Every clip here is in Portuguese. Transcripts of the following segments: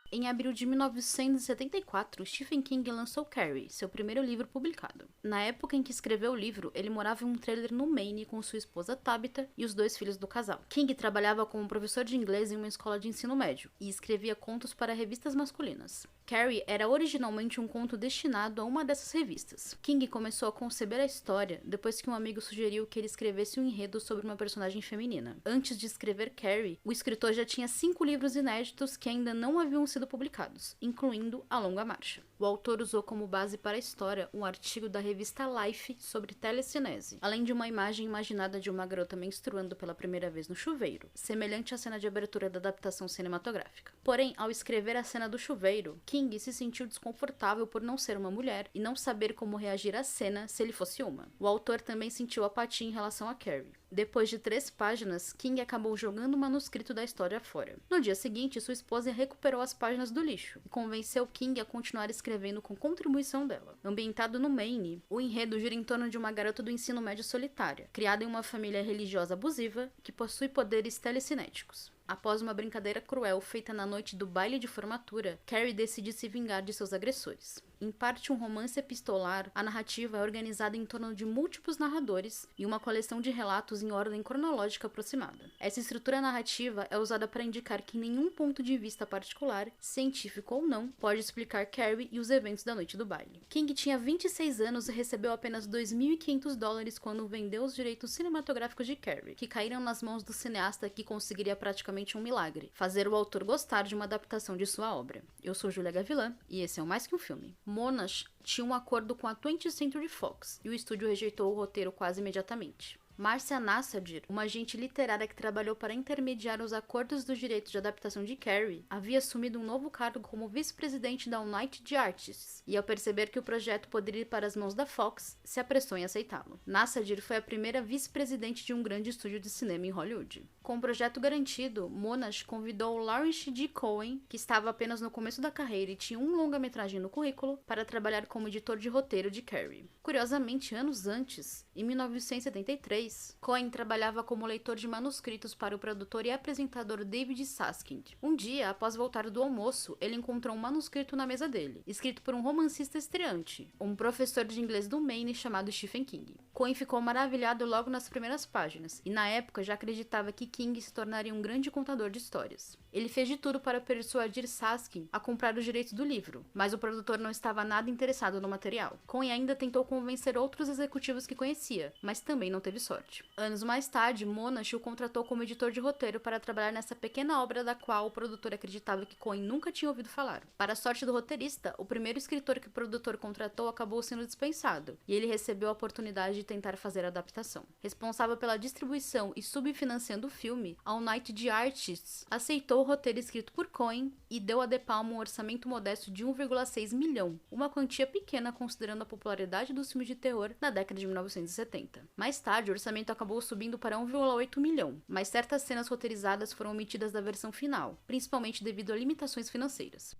Em abril de 1974, Stephen King lançou Carrie, seu primeiro livro publicado. Na época em que escreveu o livro, ele morava em um trailer no Maine com sua esposa Tabitha e os 2 filhos do casal. King trabalhava como professor de inglês em uma escola de ensino médio e escrevia contos para revistas masculinas. Carrie era originalmente um conto destinado a uma dessas revistas. King começou a conceber a história depois que um amigo sugeriu que ele escrevesse um enredo sobre uma personagem feminina. Antes de escrever Carrie, o escritor já tinha 5 livros inéditos que ainda não haviam sido publicados, incluindo A Longa Marcha. O autor usou como base para a história um artigo da revista Life sobre telecinese, além de uma imagem imaginada de uma garota menstruando pela primeira vez no chuveiro, semelhante à cena de abertura da adaptação cinematográfica. Porém, ao escrever a cena do chuveiro, King se sentiu desconfortável por não ser uma mulher e não saber como reagir à cena se ele fosse uma. O autor também sentiu apatia em relação a Carrie. Depois de 3 páginas, King acabou jogando o manuscrito da história fora. No dia seguinte, sua esposa recuperou as páginas do lixo e convenceu King a continuar escrevendo com contribuição dela. Ambientado no Maine, o enredo gira em torno de uma garota do ensino médio solitária, criada em uma família religiosa abusiva que possui poderes telecinéticos. Após uma brincadeira cruel feita na noite do baile de formatura, Carrie decide se vingar de seus agressores. Em parte um romance epistolar, a narrativa é organizada em torno de múltiplos narradores e uma coleção de relatos em ordem cronológica aproximada. Essa estrutura narrativa é usada para indicar que nenhum ponto de vista particular, científico ou não, pode explicar Carrie e os eventos da noite do baile. King tinha 26 anos e recebeu apenas $2.500 quando vendeu os direitos cinematográficos de Carrie, que caíram nas mãos do cineasta que conseguiria praticamente um milagre: fazer o autor gostar de uma adaptação de sua obra. Eu sou Júlia Gavilã e esse é o Mais Que Um Filme. Monash tinha um acordo com a 20th Century Fox e o estúdio rejeitou o roteiro quase imediatamente. Marcia Nassadir, uma agente literária que trabalhou para intermediar os acordos dos direitos de adaptação de Carrie, havia assumido um novo cargo como vice-presidente da United Artists, e ao perceber que o projeto poderia ir para as mãos da Fox, se apressou em aceitá-lo. Nassadir foi a primeira vice-presidente de um grande estúdio de cinema em Hollywood. Com o projeto garantido, Monash convidou Lawrence D. Cohen, que estava apenas no começo da carreira e tinha um longa-metragem no currículo, para trabalhar como editor de roteiro de Carrie. Curiosamente, anos antes, em 1973, Cohen trabalhava como leitor de manuscritos para o produtor e apresentador David Susskind. Um dia, após voltar do almoço, ele encontrou um manuscrito na mesa dele, escrito por um romancista estreante, um professor de inglês do Maine chamado Stephen King. Cohen ficou maravilhado logo nas primeiras páginas, e na época já acreditava que King se tornaria um grande contador de histórias. Ele fez de tudo para persuadir Susskind a comprar os direitos do livro, mas o produtor não estava nada interessado no material. Cohen ainda tentou convencer outros executivos que conhecia, mas também não teve sorte. Anos mais tarde, Monash o contratou como editor de roteiro para trabalhar nessa pequena obra da qual o produtor acreditava que Cohen nunca tinha ouvido falar. Para a sorte do roteirista, o primeiro escritor que o produtor contratou acabou sendo dispensado, e ele recebeu a oportunidade de tentar fazer a adaptação. Responsável pela distribuição e subfinanciando o filme, a United Artists aceitou o roteiro escrito por Cohen e deu a De Palma um orçamento modesto de 1,6 milhão, uma quantia pequena considerando a popularidade dos filmes de terror na década de 1970. Mais tarde, o orçamento acabou subindo para 1,8 milhão, mas certas cenas roteirizadas foram omitidas da versão final, principalmente devido a limitações financeiras.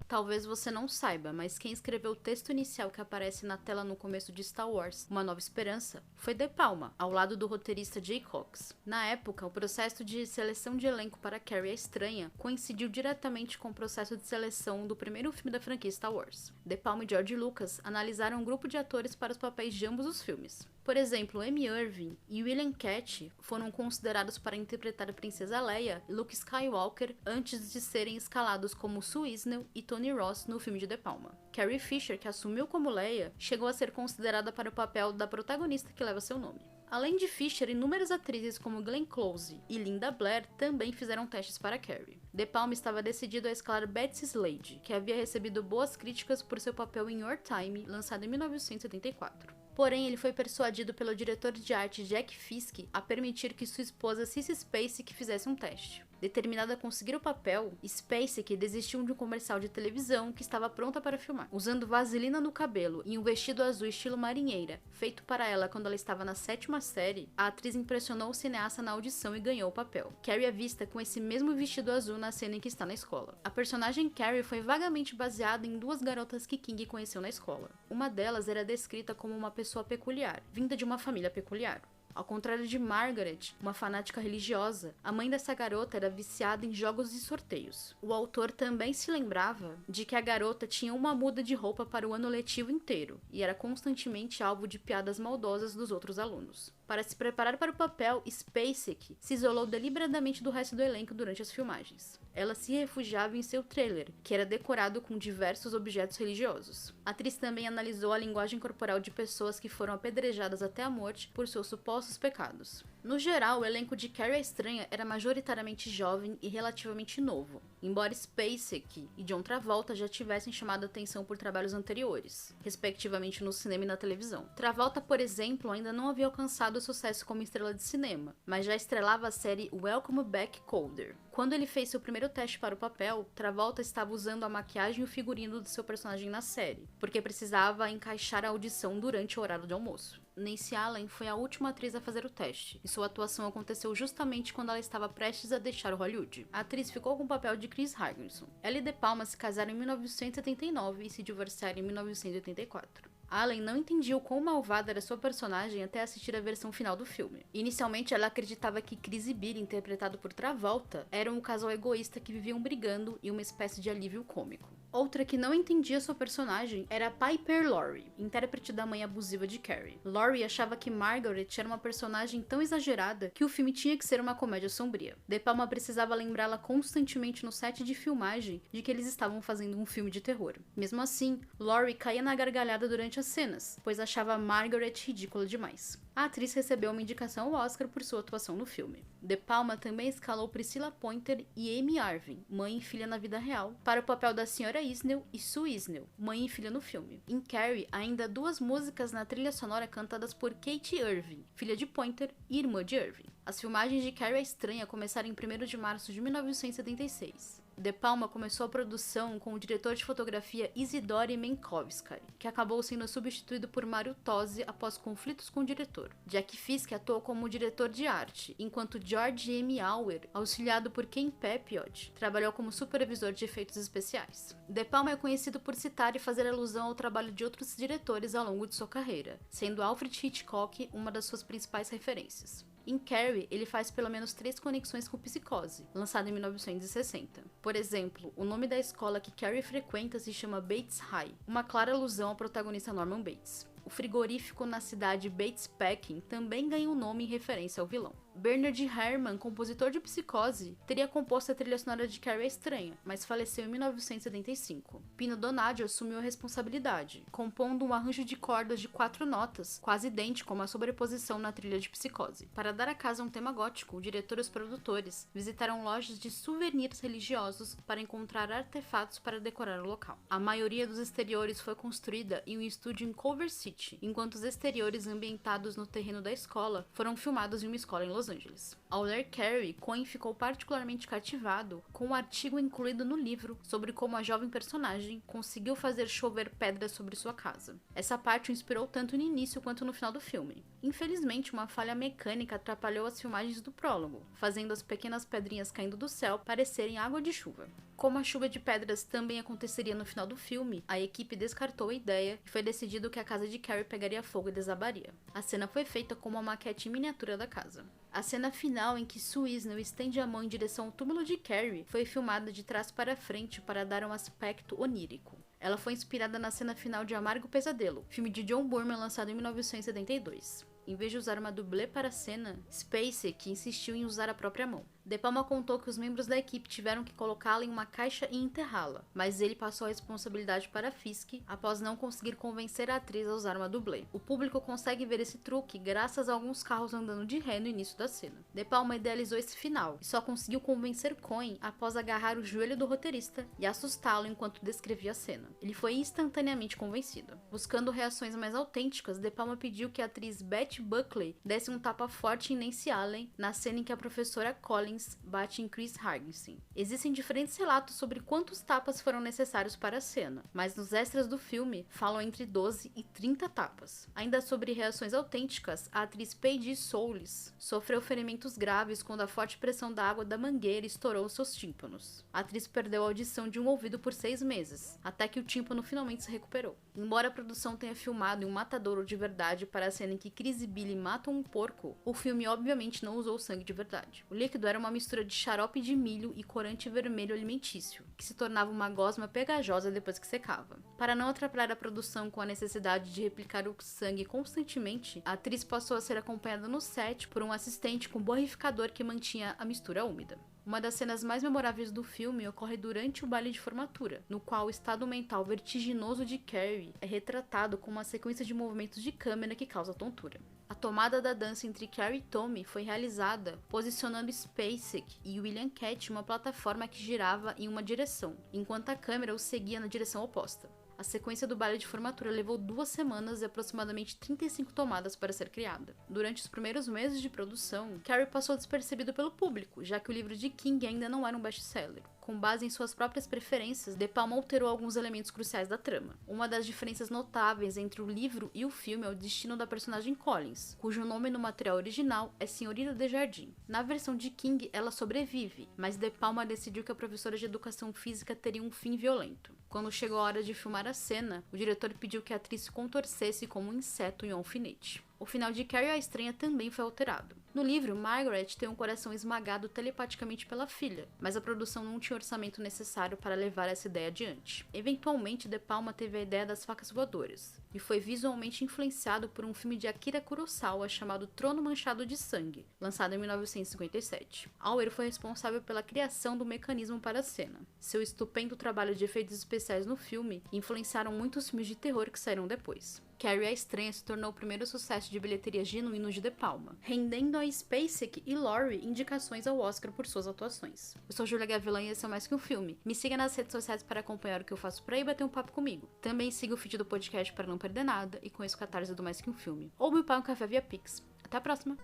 Talvez você não saiba, mas quem escreveu o texto inicial que aparece na tela no começo de Star Wars, Uma Nova Esperança, foi De Palma, ao lado do roteirista Jay Cox. Na época, o processo de seleção de elenco para Carrie a Estranha coincidiu diretamente com o processo de seleção do primeiro filme da franquia Star Wars. De Palma e George Lucas analisaram um grupo de atores para os papéis de ambos os filmes. Por exemplo, Amy Irving e William Katt foram considerados para interpretar a Princesa Leia e Luke Skywalker antes de serem escalados como Sue Isnell e Tony Ross no filme de De Palma. Carrie Fisher, que assumiu como Leia, chegou a ser considerada para o papel da protagonista que leva seu nome. Além de Fisher, inúmeras atrizes como Glenn Close e Linda Blair também fizeram testes para Carrie. De Palma estava decidido a escalar Betsy Slade, que havia recebido boas críticas por seu papel em Your Time, lançado em 1974. Porém, ele foi persuadido pelo diretor de arte Jack Fisk a permitir que sua esposa Sissy Spacek fizesse um teste. Determinada a conseguir o papel, Spacek desistiu de um comercial de televisão que estava pronta para filmar. Usando vaselina no cabelo e um vestido azul estilo marinheira, feito para ela quando ela estava na 7ª série, a atriz impressionou o cineasta na audição e ganhou o papel. Carrie é vista com esse mesmo vestido azul na cena em que está na escola. A personagem Carrie foi vagamente baseada em 2 garotas que King conheceu na escola. Uma delas era descrita como uma pessoa peculiar, vinda de uma família peculiar. Ao contrário de Margaret, uma fanática religiosa, a mãe dessa garota era viciada em jogos e sorteios. O autor também se lembrava de que a garota tinha uma muda de roupa para o ano letivo inteiro e era constantemente alvo de piadas maldosas dos outros alunos. Para se preparar para o papel, Spacek se isolou deliberadamente do resto do elenco durante as filmagens. Ela se refugiava em seu trailer, que era decorado com diversos objetos religiosos. A atriz também analisou a linguagem corporal de pessoas que foram apedrejadas até a morte por seus supostos pecados. No geral, o elenco de Carrie a Estranha era majoritariamente jovem e relativamente novo, embora Spacek e John Travolta já tivessem chamado atenção por trabalhos anteriores, respectivamente no cinema e na televisão. Travolta, por exemplo, ainda não havia alcançado sucesso como estrela de cinema, mas já estrelava a série Welcome Back, Kotter. Quando ele fez seu primeiro teste para o papel, Travolta estava usando a maquiagem e o figurino do seu personagem na série, porque precisava encaixar a audição durante o horário de almoço. Nancy Allen foi a última atriz a fazer o teste, e sua atuação aconteceu justamente quando ela estava prestes a deixar Hollywood. A atriz ficou com o papel de Chris Harrison. Ela e De Palma se casaram em 1979 e se divorciaram em 1984. Allen não entendia o quão malvada era sua personagem até assistir a versão final do filme. Inicialmente, ela acreditava que Chris e Billy, interpretado por Travolta, eram um casal egoísta que viviam brigando e uma espécie de alívio cômico. Outra que não entendia sua personagem era Piper Laurie, intérprete da mãe abusiva de Carrie. Laurie achava que Margaret era uma personagem tão exagerada que o filme tinha que ser uma comédia sombria. De Palma precisava lembrá-la constantemente no set de filmagem de que eles estavam fazendo um filme de terror. Mesmo assim, Laurie caía na gargalhada durante as cenas, pois achava Margaret ridícula demais. A atriz recebeu uma indicação ao Oscar por sua atuação no filme. De Palma também escalou Priscilla Pointer e Amy Arvin, mãe e filha na vida real, para o papel da Sra. Isnell e Sue Isnell, mãe e filha no filme. Em Carrie, ainda 2 músicas na trilha sonora cantadas por Kate Irving, filha de Pointer e irmã de Irving. As filmagens de Carrie a Estranha começaram em 1º de março de 1976. De Palma começou a produção com o diretor de fotografia Isidore Menkovsky, que acabou sendo substituído por Mario Tosi após conflitos com o diretor. Jack Fisk atuou como diretor de arte, enquanto George M. Auer, auxiliado por Ken Pepiot, trabalhou como supervisor de efeitos especiais. De Palma é conhecido por citar e fazer alusão ao trabalho de outros diretores ao longo de sua carreira, sendo Alfred Hitchcock uma das suas principais referências. Em Carrie, ele faz pelo menos 3 conexões com Psicose, lançado em 1960. Por exemplo, o nome da escola que Carrie frequenta se chama Bates High, uma clara alusão ao protagonista Norman Bates. O frigorífico na cidade Bates Packing também ganha um nome em referência ao vilão. Bernard Herrmann, compositor de Psicose, teria composto a trilha sonora de Carrie a Estranha, mas faleceu em 1975. Pino Donaggio assumiu a responsabilidade, compondo um arranjo de cordas de 4 notas, quase idêntico a uma sobreposição na trilha de Psicose. Para dar à casa um tema gótico, o diretor e os produtores visitaram lojas de souvenirs religiosos para encontrar artefatos para decorar o local. A maioria dos exteriores foi construída em um estúdio em Culver City, enquanto os exteriores ambientados no terreno da escola foram filmados em uma escola em Los Angeles. Ao ler Carrie, Coen ficou particularmente cativado com o artigo incluído no livro sobre como a jovem personagem conseguiu fazer chover pedras sobre sua casa. Essa parte o inspirou tanto no início quanto no final do filme. Infelizmente, uma falha mecânica atrapalhou as filmagens do prólogo, fazendo as pequenas pedrinhas caindo do céu parecerem água de chuva. Como a chuva de pedras também aconteceria no final do filme, a equipe descartou a ideia e foi decidido que a casa de Carrie pegaria fogo e desabaria. A cena foi feita com uma maquete miniatura da casa. A cena final em que Sue Isnell estende a mão em direção ao túmulo de Carrie foi filmada de trás para frente para dar um aspecto onírico. Ela foi inspirada na cena final de Amargo Pesadelo, filme de John Boorman lançado em 1972. Em vez de usar uma dublê para a cena, Spacek insistiu em usar a própria mão. De Palma contou que os membros da equipe tiveram que colocá-la em uma caixa e enterrá-la, mas ele passou a responsabilidade para Fisk após não conseguir convencer a atriz a usar uma dublê. O público consegue ver esse truque graças a alguns carros andando de ré no início da cena. De Palma idealizou esse final e só conseguiu convencer Coen após agarrar o joelho do roteirista e assustá-lo enquanto descrevia a cena. Ele foi instantaneamente convencido. Buscando reações mais autênticas, De Palma pediu que a atriz Betty Buckley desse um tapa forte em Nancy Allen na cena em que a professora Collins bate em Chris Harrison. Existem diferentes relatos sobre quantos tapas foram necessários para a cena, mas nos extras do filme falam entre 12 e 30 tapas. Ainda sobre reações autênticas, a atriz Paige Soules sofreu ferimentos graves quando a forte pressão da água da mangueira estourou seus tímpanos. A atriz perdeu a audição de um ouvido por 6 meses, até que o tímpano finalmente se recuperou. Embora a produção tenha filmado em um matadouro de verdade para a cena em que Chris e Billy matam um porco, o filme obviamente não usou sangue de verdade. O líquido era uma mistura de xarope de milho e corante vermelho alimentício, que se tornava uma gosma pegajosa depois que secava. Para não atrapalhar a produção com a necessidade de replicar o sangue constantemente, a atriz passou a ser acompanhada no set por um assistente com borrificador que mantinha a mistura úmida. Uma das cenas mais memoráveis do filme ocorre durante o baile de formatura, no qual o estado mental vertiginoso de Carrie é retratado com uma sequência de movimentos de câmera que causa tontura. A tomada da dança entre Carrie e Tommy foi realizada posicionando Spacek e William Katt em uma plataforma que girava em uma direção, enquanto a câmera os seguia na direção oposta. A sequência do baile de formatura levou 2 semanas e aproximadamente 35 tomadas para ser criada. Durante os primeiros meses de produção, Carrie passou despercebido pelo público, já que o livro de King ainda não era um best-seller. Com base em suas próprias preferências, De Palma alterou alguns elementos cruciais da trama. Uma das diferenças notáveis entre o livro e o filme é o destino da personagem Collins, cujo nome no material original é Senhorita Desjardins. Na versão de King, ela sobrevive, mas De Palma decidiu que a professora de educação física teria um fim violento. Quando chegou a hora de filmar a cena, o diretor pediu que a atriz se contorcesse como um inseto em um alfinete. O final de Carrie a Estranha também foi alterado. No livro, Margaret tem um coração esmagado telepaticamente pela filha, mas a produção não tinha o orçamento necessário para levar essa ideia adiante. Eventualmente, De Palma teve a ideia das facas voadoras, e foi visualmente influenciado por um filme de Akira Kurosawa chamado Trono Manchado de Sangue, lançado em 1957. Auer foi responsável pela criação do mecanismo para a cena. Seu estupendo trabalho de efeitos especiais no filme influenciaram muitos filmes de terror que saíram depois. Carrie a Estranha se tornou o primeiro sucesso de bilheteria genuíno de De Palma, rendendo a Spacek e Laurie indicações ao Oscar por suas atuações. Eu sou Julia Gavilan e esse é Mais Que Um Filme. Me siga nas redes sociais para acompanhar o que eu faço por aí e bater um papo comigo. Também siga o feed do podcast para não perder nada e conheça o catarse do Mais Que Um Filme. Ou me pague um café via Pix. Até a próxima!